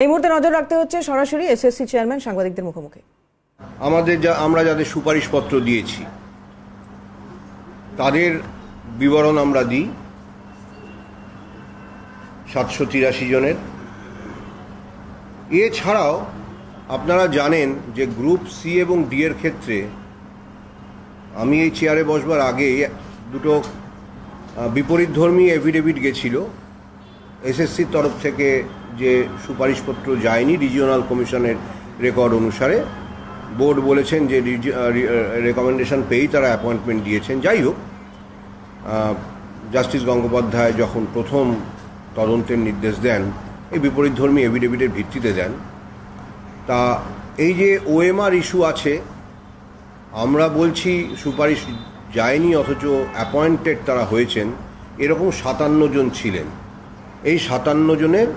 এই মুহূর্তে নজর রাখতে হচ্ছে সরাসরি এসএসসি চেয়ারম্যান সাংবাদিকদের মুখোমুখি। আমরা যাদের সুপারিশপত্র দিয়েছি তাদের বিবরণ আমরা দিই 783 জনের। এছাড়াও আপনারা জানেন যে গ্রুপ সি এবং ডি এর ক্ষেত্রে আমি এই চেয়ারে বসবার আগে দুটো বিপরীতধর্মী এফিডেভিট গেছিল এসএসসির তরফ থেকে, যে সুপারিশপত্র যায়নি রিজিওনাল কমিশনের রেকর্ড অনুসারে। বোর্ড বলেছেন যে রেকমেন্ডেশন পেয়েই তারা অ্যাপয়েন্টমেন্ট দিয়েছেন। যাই হোক, জাস্টিস গঙ্গোপাধ্যায় যখন প্রথম তদন্তের নির্দেশ দেন এই বিপরীতধর্মী এফিডেভিটের ভিত্তিতে দেন। তা এই যে ওএমআর ইস্যু আছে, আমরা বলছি সুপারিশ যায়নি অথচ অ্যাপয়েন্টেড তারা হয়েছেন, এরকম 57 জন ছিলেন। এই 57 জনের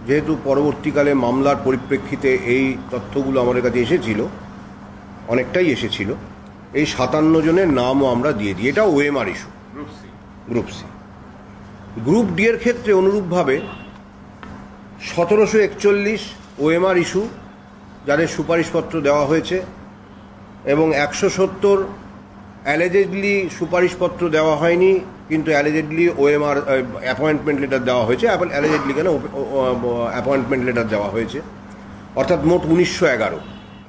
যেহেতু পরবর্তীকালে মামলার পরিপ্রেক্ষিতে এই তথ্যগুলো আমাদের কাছে এসেছিল, অনেকটাই এসেছিল, এই 57 জনের নামও আমরা দিয়ে দিই। এটা OMR issue group C. Group D এর ক্ষেত্রে অনুরূপভাবে 1741 ওএমআর ইস্যু যাদের সুপারিশপত্র দেওয়া হয়েছে, এবং 170 অ্যালিজেডলি সুপারিশপত্র দেওয়া হয়নি কিন্তু অ্যালিজেডলি ওএমআর অ্যাপয়েন্টমেন্ট লেটার দেওয়া হয়েছে। অ্যালিজেডলি কেন অ্যাপয়েন্টমেন্ট লেটার দেওয়া হয়েছে, অর্থাৎ মোট 1911।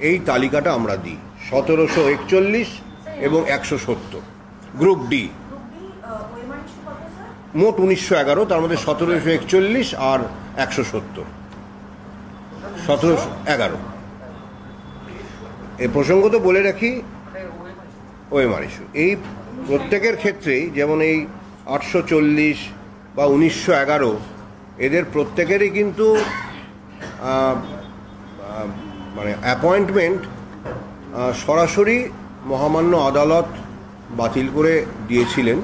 এই তালিকাটা আমরা দিই 1741 এবং 170 গ্রুপ ডি, মোট 1911। তার মধ্যে 1741 আর 170, 1711। এই প্রসঙ্গত বলে রাখি ওএমআর ইস্যু এই প্রত্যেকের ক্ষেত্রেই, যেমন এই 840 বা 1911 এদের প্রত্যেকেরই কিন্তু মানে অ্যাপয়েন্টমেন্ট সরাসরি মহামান্য আদালত বাতিল করে দিয়েছিলেন।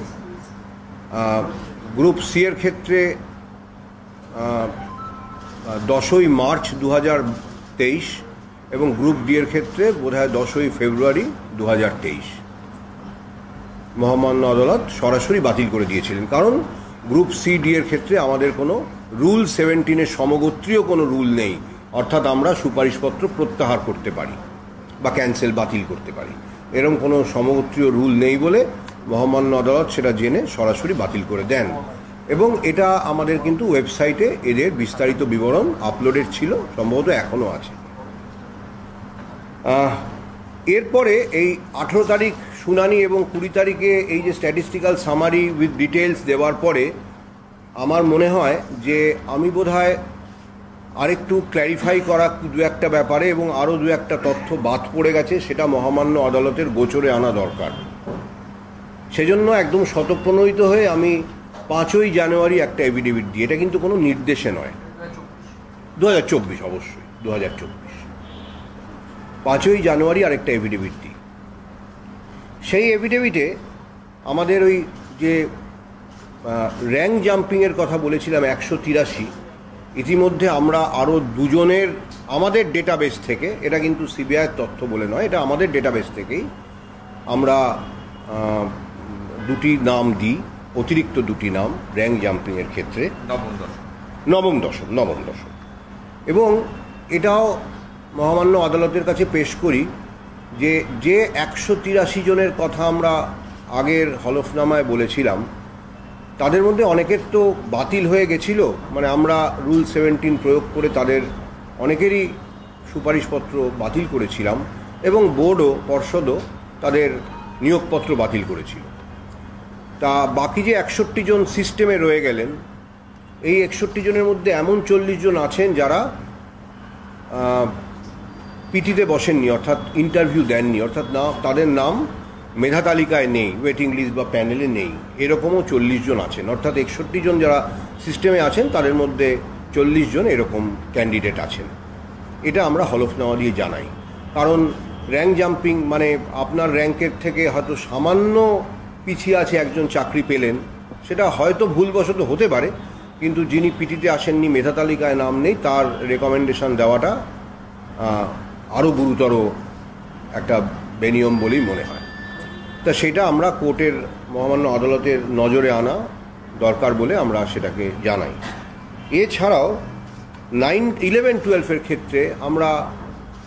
গ্রুপ সি এর ক্ষেত্রে 10ই মার্চ 2023 এবং গ্রুপ ডি এর ক্ষেত্রে বোধহয় 10ই ফেব্রুয়ারি 2023 মহামান্য আদালত সরাসরি বাতিল করে দিয়েছিলেন। কারণ গ্রুপ সি ডি এর ক্ষেত্রে আমাদের কোনো রুল 17-এর সমগোত্রীয় কোনো রুল নেই, অর্থাৎ আমরা সুপারিশপত্র প্রত্যাহার করতে পারি বা ক্যান্সেল বাতিল করতে পারি, এরকম কোনো সমগোত্রীয় রুল নেই বলে মহামান্য আদালত সেটা জেনে সরাসরি বাতিল করে দেন। এবং এটা আমাদের কিন্তু ওয়েবসাইটে এদের বিস্তারিত বিবরণ আপলোডেড ছিল, সম্ভবত এখনও আছে। এরপরে এই 18 তারিখ শুনানি এবং 20 তারিখে এই যে স্ট্যাটিস্টিক্যাল সামারি উইথ ডিটেলস দেওয়ার পরে আমার মনে হয় যে আমি বোধহয় আরেকটু ক্ল্যারিফাই করা দু একটা ব্যাপারে এবং আরও দু একটা তথ্য বাদ পড়ে গেছে, সেটা মহামান্য আদালতের গোচরে আনা দরকার। সেজন্য একদম স্বতঃপ্রণোদিত হয়ে আমি 5ই জানুয়ারি একটা এফিডেভিট দিই। এটা কিন্তু কোনো নির্দেশে নয়, 2024, অবশ্যই 2024 5ই জানুয়ারি আরেকটা এফিডেভিট দিই। সেই এফিডেভিটে আমাদের ওই যে র্যাঙ্ক জাম্পিংয়ের কথা বলেছিলাম 183, ইতিমধ্যে আমরা আরও 2 জনের আমাদের ডেটাবেস থেকে, এটা কিন্তু সিবিআইয়ের তথ্য বলে নয়, এটা আমাদের ডেটাবেস থেকেই আমরা 2টি নাম দিই, অতিরিক্ত 2টি নাম র্যাঙ্ক জাম্পিংয়ের ক্ষেত্রে, নবম দশম। এবং এটাও মহামান্য আদালতের কাছে পেশ করি যে 183 জনের কথা আমরা আগের হলফনামায় বলেছিলাম, তাদের মধ্যে অনেকের তো বাতিল হয়ে গেছিল, মানে আমরা রুল 17 প্রয়োগ করে তাদের অনেকেরই সুপারিশপত্র বাতিল করেছিলাম, এবং বোর্ডও পর্ষদও তাদের নিয়োগপত্র বাতিল করেছিল। তা বাকি যে 61 জন সিস্টেমে রয়ে গেলেন, এই 61 জনের মধ্যে এমন 40 জন আছেন যারা পিটিতে বসেননি, অর্থাৎ ইন্টারভিউ দেননি, অর্থাৎ তাদের নাম মেধা তালিকায় নেই, ওয়েটিং লিস্ট বা প্যানেলে নেই, এরকমও 40 জন আছেন। অর্থাৎ 61 জন যারা সিস্টেমে আছেন তাদের মধ্যে 40 জন এরকম ক্যান্ডিডেট আছেন। এটা আমরা হলফনামা দিয়ে জানাই। কারণ র্যাঙ্ক জাম্পিং মানে আপনার র্যাঙ্কের থেকে হয়তো সামান্য পিছিয়ে আছে একজন, চাকরি পেলেন, সেটা হয়তো ভুলবশত হতে পারে, কিন্তু যিনি পিটিতে আসেননি, মেধা তালিকায় নাম নেই, তার রেকমেন্ডেশন দেওয়াটা আরও গুরুতর একটা বেনিয়ম বলেই মনে হয়। তা সেটা আমরা কোর্টের মহামান্য আদালতের নজরে আনা দরকার বলে আমরা সেটাকে জানাই। এছাড়াও 11-12 ক্ষেত্রে আমরা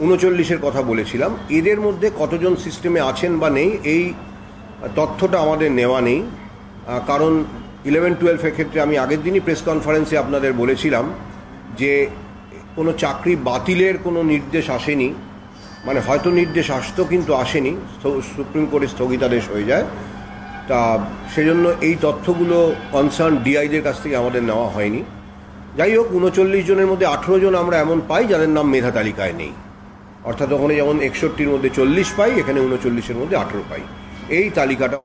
39-এর কথা বলেছিলাম। এদের মধ্যে কতজন সিস্টেমে আছেন বা নেই এই তথ্যটা আমাদের নেওয়া নেই, কারণ 11-12-এর ক্ষেত্রে আমি আগের দিনই প্রেস কনফারেন্সে আপনাদের বলেছিলাম যে কোনো চাকরি বাতিলের কোনো নির্দেশ আসেনি, মানে হয়তো নির্দেশ আসতো কিন্তু আসেনি, সুপ্রিম কোর্টে স্থগিতাদেশ হয়ে যায়। তা সেজন্য এই তথ্যগুলো কনসার্ন ডিআইদের কাছ থেকে আমাদের নেওয়া হয়নি। যাই হোক, 39 জনের মধ্যে 18 জন আমরা এমন পাই যাদের নাম মেধা তালিকায় নেই, অর্থাৎ ওখানে যেমন 61-র মধ্যে 40 পাই, এখানে 39-এর মধ্যে 18 পাই। এই তালিকাটা